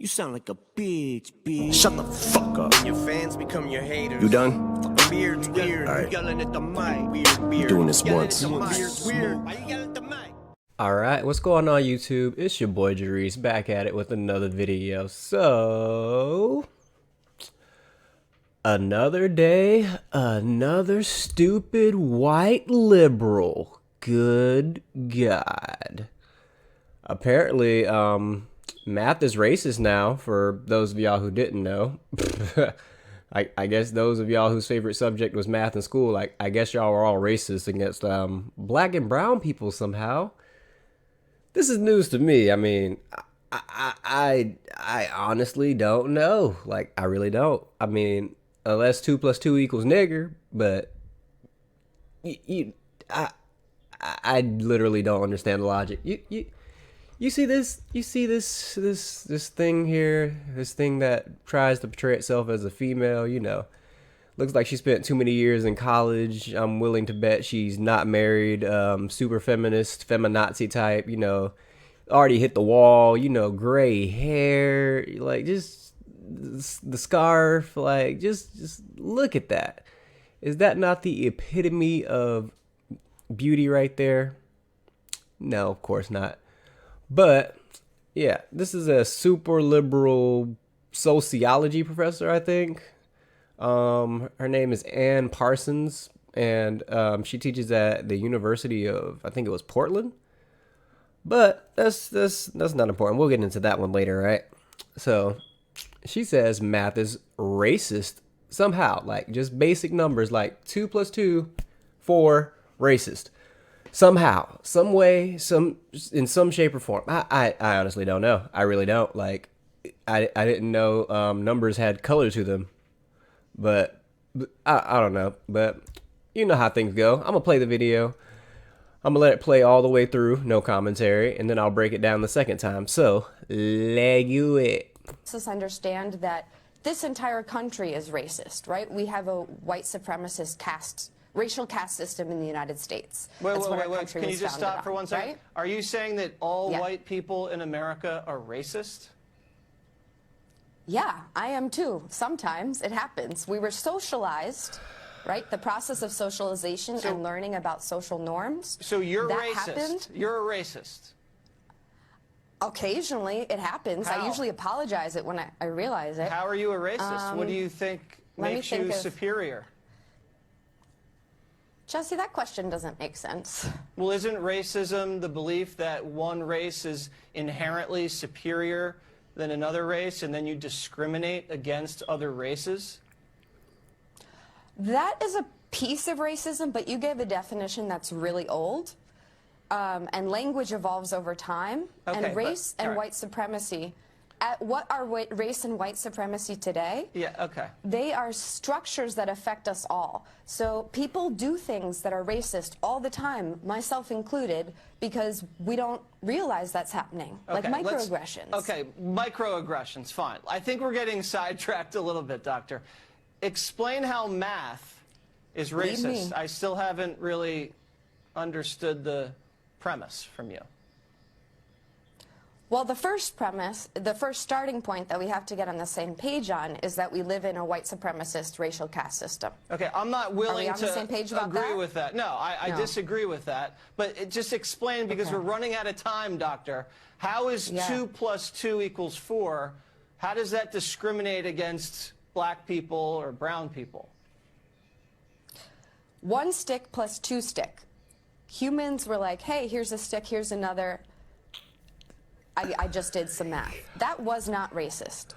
You sound like a bitch. Shut the fuck up. Your fans become your haters. You done? Beard's weird. All right. You yelling at the mic. Weird beard. Doing this Yelling once. at the mic. Beard's weird. Why you yelling at the mic? Alright, what's going on YouTube? It's your boy Jarice back at it with another video. So, another day, another stupid white liberal. Good God. Apparently, math is racist now, for those of y'all who didn't know. I guess those of y'all whose favorite subject was math in school, I guess y'all were all racist against black and brown people somehow. This is news to me. I mean, I honestly don't know. Like, I really don't. I mean, unless 2 + 2 = nigger, but I literally don't understand the logic. You see this? You see this thing here? This thing that tries to portray itself as a female, you know. Looks like she spent too many years in college. I'm willing to bet she's not married. Super feminist, feminazi type, you know. Already hit the wall, you know, gray hair. Like, just the scarf. Like, just look at that. Is that not the epitome of beauty right there? No, of course not. But, yeah, this is a super liberal sociology professor, I think. Her name is Parsons, and she teaches at the University of, I think it was Portland. But that's not important. We'll get into that one later, right? So she says math is racist somehow, like just basic numbers, like 2 + 2, 4, racist. Somehow, some way, in some shape or form. I honestly don't know. I really don't. Like, I didn't know numbers had color to them. But I don't know. But you know how things go. I'm going to play the video. I'm going to let it play all the way through, no commentary, and then I'll break it down the second time. So, let you it. Let's understand that this entire country is racist, right? We have a white supremacist racial caste system in the United States. Wait. Can you just stop for 1 second? Right? Are you saying that all white people in America are racist? Yeah, I am too. Sometimes it happens. We were socialized, right? The process of socialization and learning about social norms. So you're that racist. Happened. You're a racist. Occasionally it happens. How? I usually apologize it when I realize it. How are you a racist? What do you think makes you superior? Jesse, that question doesn't make sense. Well, isn't racism the belief that one race is inherently superior than another race, and then you discriminate against other races? That is a piece of racism, but you gave a definition that's really old. And language evolves over time. Okay, and race and right. white supremacy. What are race and white supremacy today? Yeah, okay. They are structures that affect us all. So people do things that are racist all the time, myself included, because we don't realize that's happening, like microaggressions. Okay, microaggressions, fine. I think we're getting sidetracked a little bit, Doctor. Explain how math is racist. I still haven't really understood the premise from you. Well, the first premise, the first starting point that we have to get on the same page on is that we live in a white supremacist racial caste system. Okay, I'm not willing Are we on the same page about agree that? with that. No, I disagree with that. But just explain, because we're running out of time, Doctor. How is 2 + 2 = 4? How does that discriminate against black people or brown people? 1 stick + 2 stick. Humans were like, hey, here's a stick, here's another. I just did some math. That was not racist.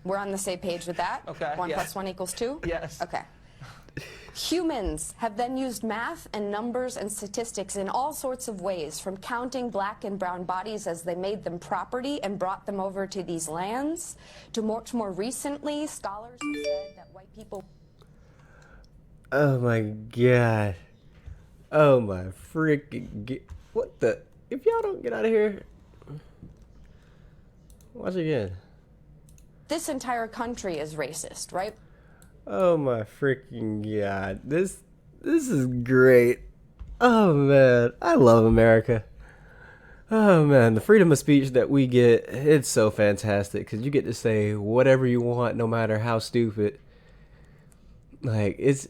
We're on the same page with that? Okay. 1 + 1 = 2? Yes. Okay. Humans have then used math and numbers and statistics in all sorts of ways, from counting black and brown bodies as they made them property and brought them over to these lands, to much more recently, scholars have said that white people... Oh my God. Oh my freaking... What the... If y'all don't get out of here... Watch again. This entire country is racist, right? Oh my freaking God. This is great. Oh man, I love America. Oh man, the freedom of speech that we get, it's so fantastic because you get to say whatever you want no matter how stupid. Like it's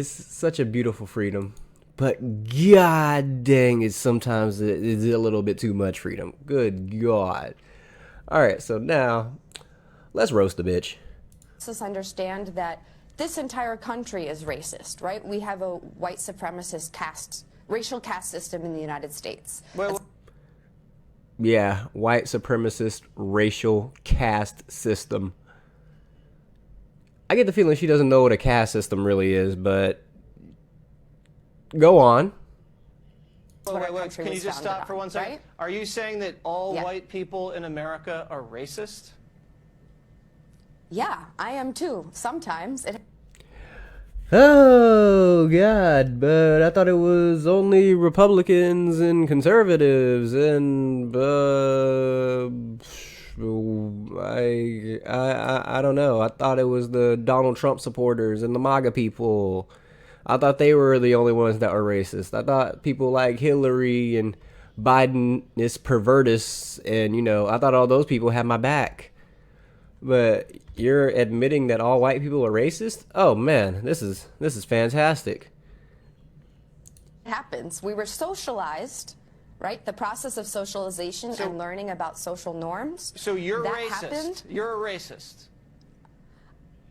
such a beautiful freedom. But god dang, it's sometimes it's a little bit too much freedom. Good god. All right, so now let's roast the bitch. Let's understand that this entire country is racist, right? We have a white supremacist racial caste system in the United States. Well, Yeah, white supremacist racial caste system. I get the feeling she doesn't know what a caste system really is, but go on. wait, can you just stop for 1 second? Right? Are you saying that all white people in America are racist? Yeah, I am too. Sometimes. Oh god, but I thought it was only Republicans and conservatives and I don't know. I thought it was the Donald Trump supporters and the MAGA people. I thought they were the only ones that were racist. I thought people like Hillary and Biden is pervertists, and I thought all those people had my back. But you're admitting that all white people are racist? Oh man, this is fantastic. It happens. We were socialized, right? The process of socialization and learning about social norms. So you're that racist. Happened. You're a racist.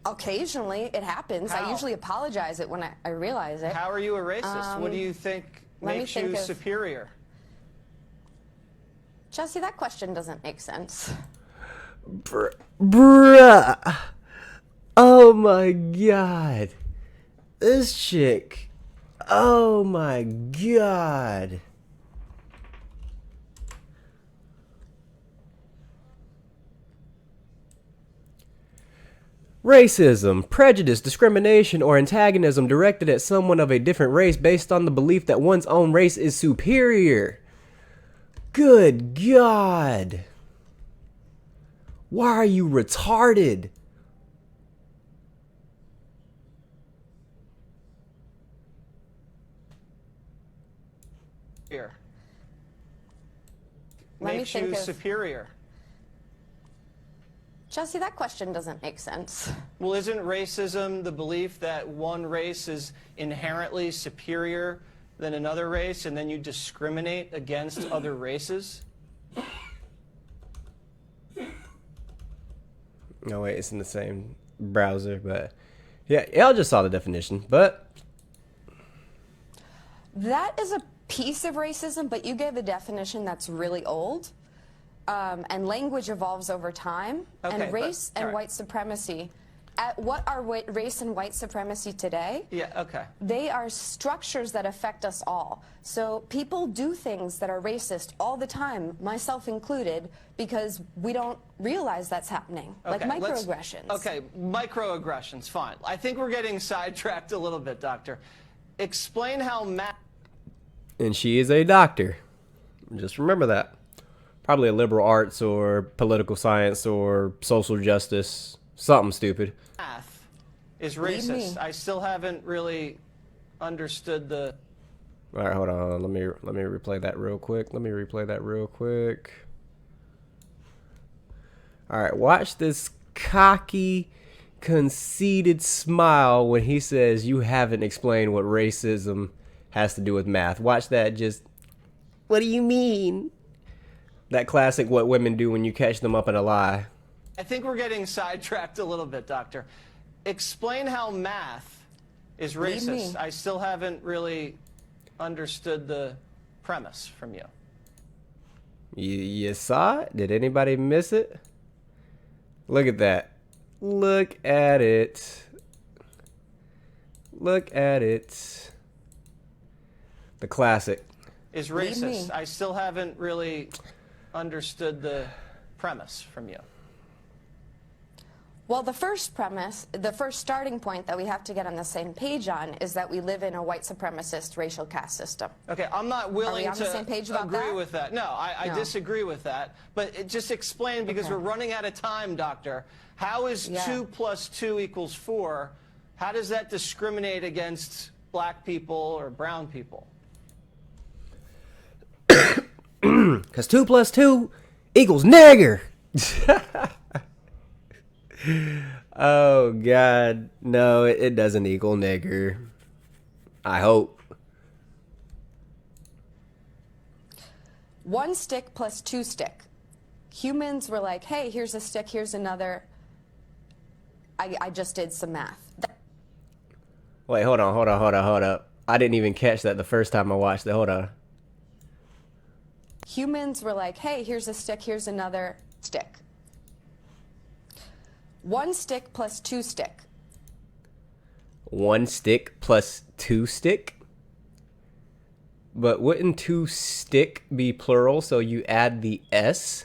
Occasionally, it happens. How? I usually apologize it when I realize it. How are you a racist? What do you think makes you superior? Jesse, that question doesn't make sense. Bruh. Oh my god. This chick. Oh my god. Racism, prejudice, discrimination, or antagonism directed at someone of a different race based on the belief that one's own race is superior. Good God. Why are you retarded? Here. Makes you superior. Jesse, that question doesn't make sense. Well, isn't racism the belief that one race is inherently superior than another race, and then you discriminate against other races? No, wait, it's in the same browser, but yeah, I just saw the definition, but that is a piece of racism, but you gave a definition that's really old. And language evolves over time. Okay, and race and right. white supremacy, what are race and white supremacy today? Yeah, okay. They are structures that affect us all. So people do things that are racist all the time, myself included, because we don't realize that's happening, like microaggressions. Okay, microaggressions, fine. I think we're getting sidetracked a little bit, Doctor. Explain how and she is a doctor. Just remember that. Probably a liberal arts or political science or social justice, something stupid. math is racist. I still haven't really understood the... All right, hold on. Let me replay that real quick. All right, watch this cocky, conceited smile when he says you haven't explained what racism has to do with math. Watch that. Just, what do you mean? That classic what women do when you catch them up in a lie. I think we're getting sidetracked a little bit, Doctor. Explain how math is racist. I still haven't really understood the premise from you. You saw it? Did anybody miss it? Look at that. Look at it. Look at it. The classic. Is racist. I still haven't really understood the premise from you. Well, the first premise, the first starting point that we have to get on the same page on is that we live in a white supremacist racial caste system. Okay, I'm not willing on the same page about agree that? with that. No, I disagree with that. But just explain, because we're running out of time, Doctor. How is 2 plus 2 equals 4? How does that discriminate against black people or brown people? Because 2 plus 2 equals nigger. Oh, God. No, it doesn't equal nigger. I hope. 1 stick plus 2 stick. Humans were like, hey, here's a stick, here's another. I just did some math. Wait, hold up. I didn't even catch that the first time I watched it. Hold on. Humans were like, hey, here's a stick, here's another stick. 1 stick plus 2 stick. 1 stick plus 2 stick? But wouldn't 2 stick be plural, so you add the S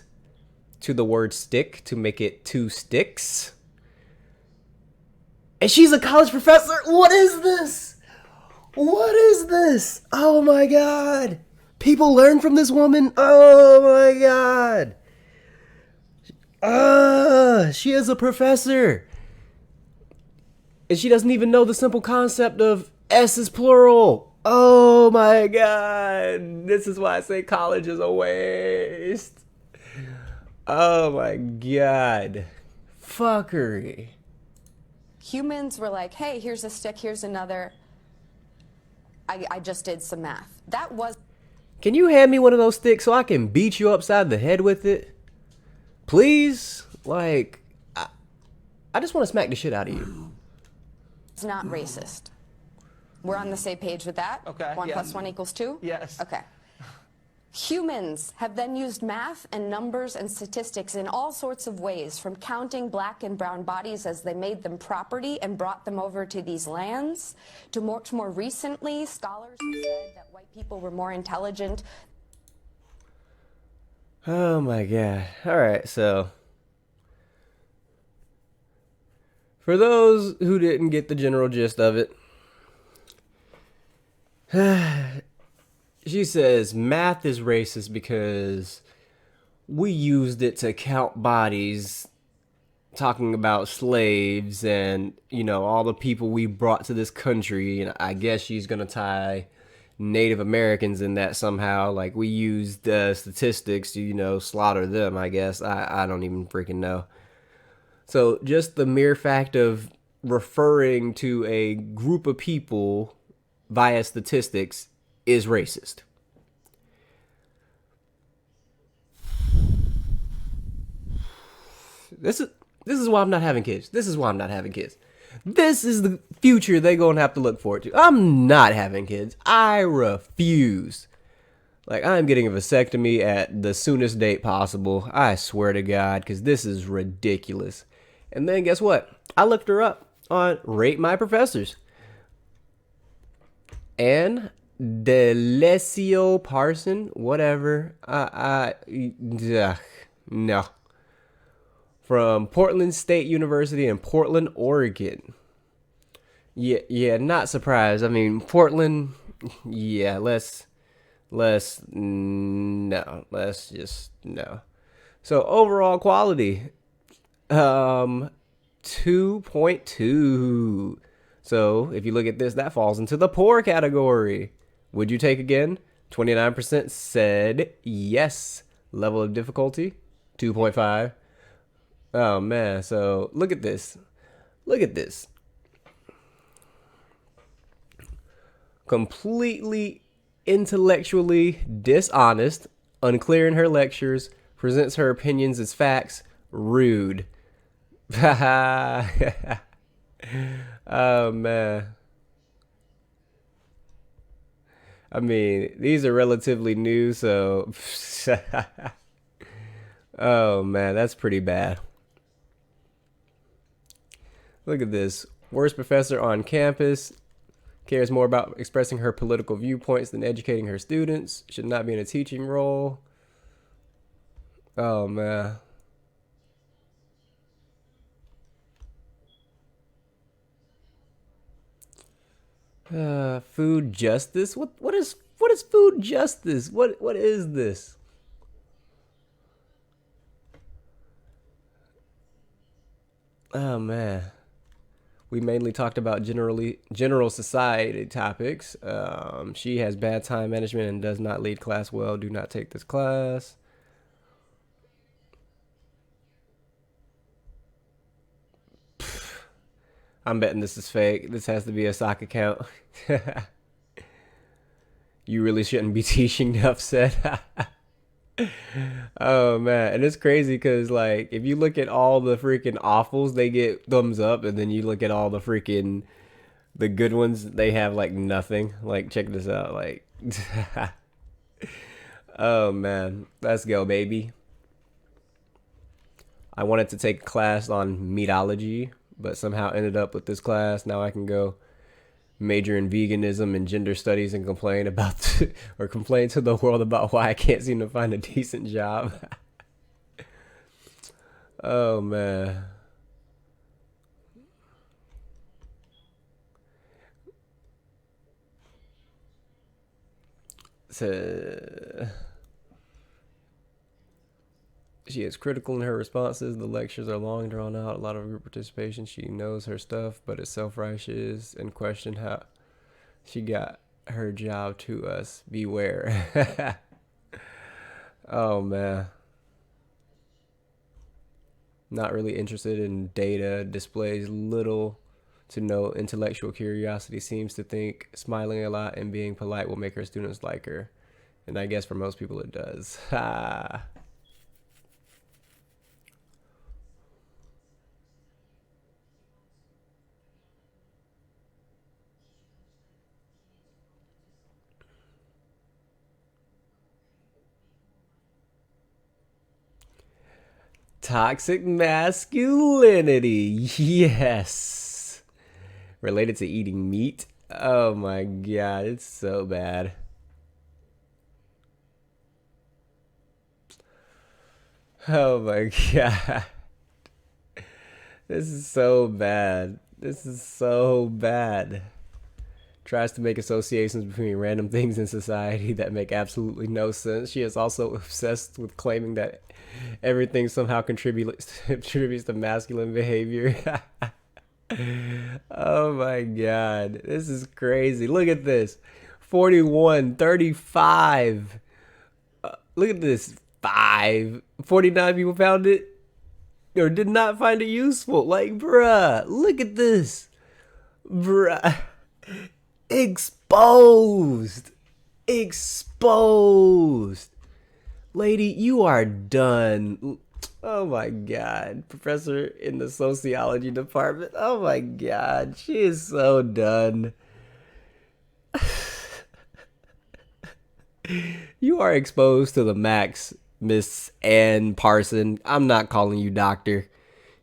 to the word stick to make it 2 sticks? And she's a college professor? What is this? What is this? Oh my God. People learn from this woman? Oh my God. She is a professor. And she doesn't even know the simple concept of S is plural. Oh my God. This is why I say college is a waste. Oh my God. Fuckery. Humans were like, hey, here's a stick, here's another. I just did some math. That was... Can you hand me one of those sticks so I can beat you upside the head with it? Please? Like, I just want to smack the shit out of you. It's not racist. We're on the same page with that? Okay, 1 yeah. plus 1 equals 2? Yes. Okay. Humans have then used math and numbers and statistics in all sorts of ways, from counting black and brown bodies as they made them property and brought them over to these lands, to much more recently, scholars have said that white people were more intelligent. Oh my God. All right, so for those who didn't get the general gist of it, she says math is racist because we used it to count bodies, talking about slaves and, you know, all the people we brought to this country. And I guess she's going to tie Native Americans in that somehow. Like, we used statistics to, you know, slaughter them, I guess. I don't even freaking know. So just the mere fact of referring to a group of people via statistics is racist. This is why I'm not having kids. This is why I'm not having kids. This is the future they're going to have to look forward to. I'm not having kids. I refuse. Like, I'm getting a vasectomy at the soonest date possible. I swear to God, because this is ridiculous. And then guess what? I looked her up on Rate My Professors. And Delesio Parsons, whatever. No. From Portland State University in Portland, Oregon. Yeah, not surprised. I mean, Portland, yeah, let's just, no. So overall quality, 2.2. So if you look at this, that falls into the poor category. Would you take again? 29% said yes. Level of difficulty, 2.5. Oh man, so look at this. Look at this. Completely intellectually dishonest, unclear in her lectures, presents her opinions as facts, rude. Oh man. I mean, these are relatively new, so oh man, that's pretty bad. Look at this. Worst professor on campus. Cares more about expressing her political viewpoints than educating her students. Should not be in a teaching role. Oh man. Food justice? What is food justice? What is this? Oh man. We mainly talked about general society topics. She has bad time management and does not lead class well. Do not take this class. I'm betting this is fake. This has to be a sock account. You really shouldn't be teaching, Nuff said. Oh man, and it's crazy because like if you look at all the freaking awfuls, they get thumbs up, and then you look at all the good ones, they have like nothing. Like check this out, like oh man, let's go, baby. I wanted to take a class on meatology, but somehow ended up with this class. Now I can go major in veganism and gender studies and complain about or complain to the world about why I can't seem to find a decent job. Oh man. So she is critical in her responses. The lectures are long, drawn out, a lot of group participation. She knows her stuff, but is self-righteous and question how she got her job to us. Beware. Oh, man. Not really interested in data. Displays little to no intellectual curiosity. Seems to think smiling a lot and being polite will make her students like her. And I guess for most people it does. Ha. Toxic masculinity. Yes. Related to eating meat. Oh my god, it's so bad. Oh my god. This is so bad. This is so bad. Tries to make associations between random things in society that make absolutely no sense. She is also obsessed with claiming that everything somehow contributes to masculine behavior. Oh my god. This is crazy. Look at this. 41, 35. Look at this. 49 people found it or did not find it useful. Like, bruh, look at this. Bruh. Exposed. Lady, you are done. Oh my god. Professor in the sociology department. Oh my god. She is so done. You are exposed to the max, Miss Ann Parsons. I'm not calling you doctor.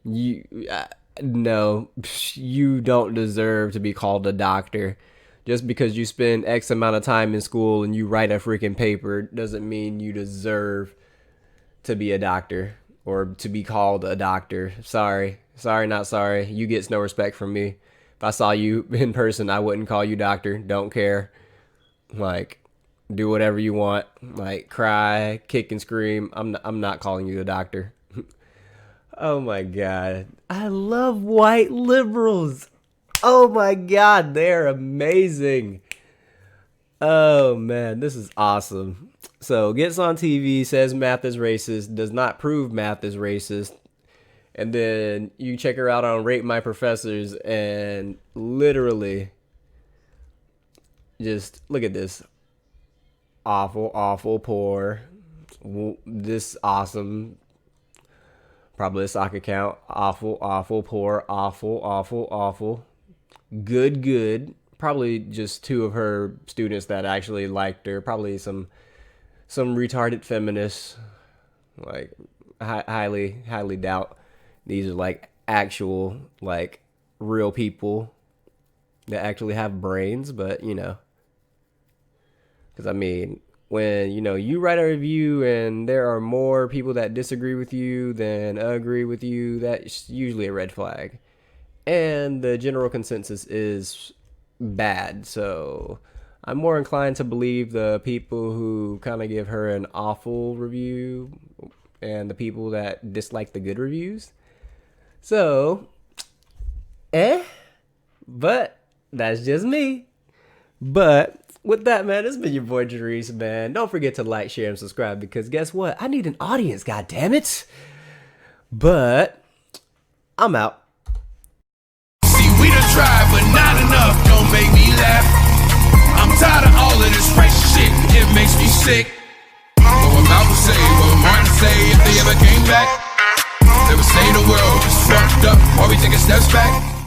No, you don't deserve to be called a doctor. Just because you spend X amount of time in school and you write a freaking paper doesn't mean you deserve to be a doctor or to be called a doctor. Sorry, not sorry. You get no respect from me. If I saw you in person, I wouldn't call you doctor. Don't care. Like, do whatever you want. Like, cry, kick and scream. I'm not calling you a doctor. Oh my god. I love white liberals. Oh my god, they're amazing. Oh man, this is awesome. So, gets on TV, says math is racist, does not prove math is racist. And then you check her out on Rate My Professors and literally just look at this. Awful, poor. This awesome. Probably a sock account. Awful, poor, awful. Good. Probably just two of her students that actually liked her. Probably some retarded feminists. Like, highly doubt these are like actual, like, real people that actually have brains, but you know. Because I mean, when you write a review and there are more people that disagree with you than agree with you, that's usually a red flag. And the general consensus is bad. So I'm more inclined to believe the people who kind of give her an awful review and the people that dislike the good reviews. So, But that's just me. But with that, man, this has been your boy Jerice, man. Don't forget to like, share, and subscribe because guess what? I need an audience, goddammit. But I'm out. See, we done tried, but not enough. Don't make me laugh. I'm tired of all of this racist shit. It makes me sick. What I'm about to say, what I'm going to say if they ever came back. They would say the world is fucked up, or we taking steps back.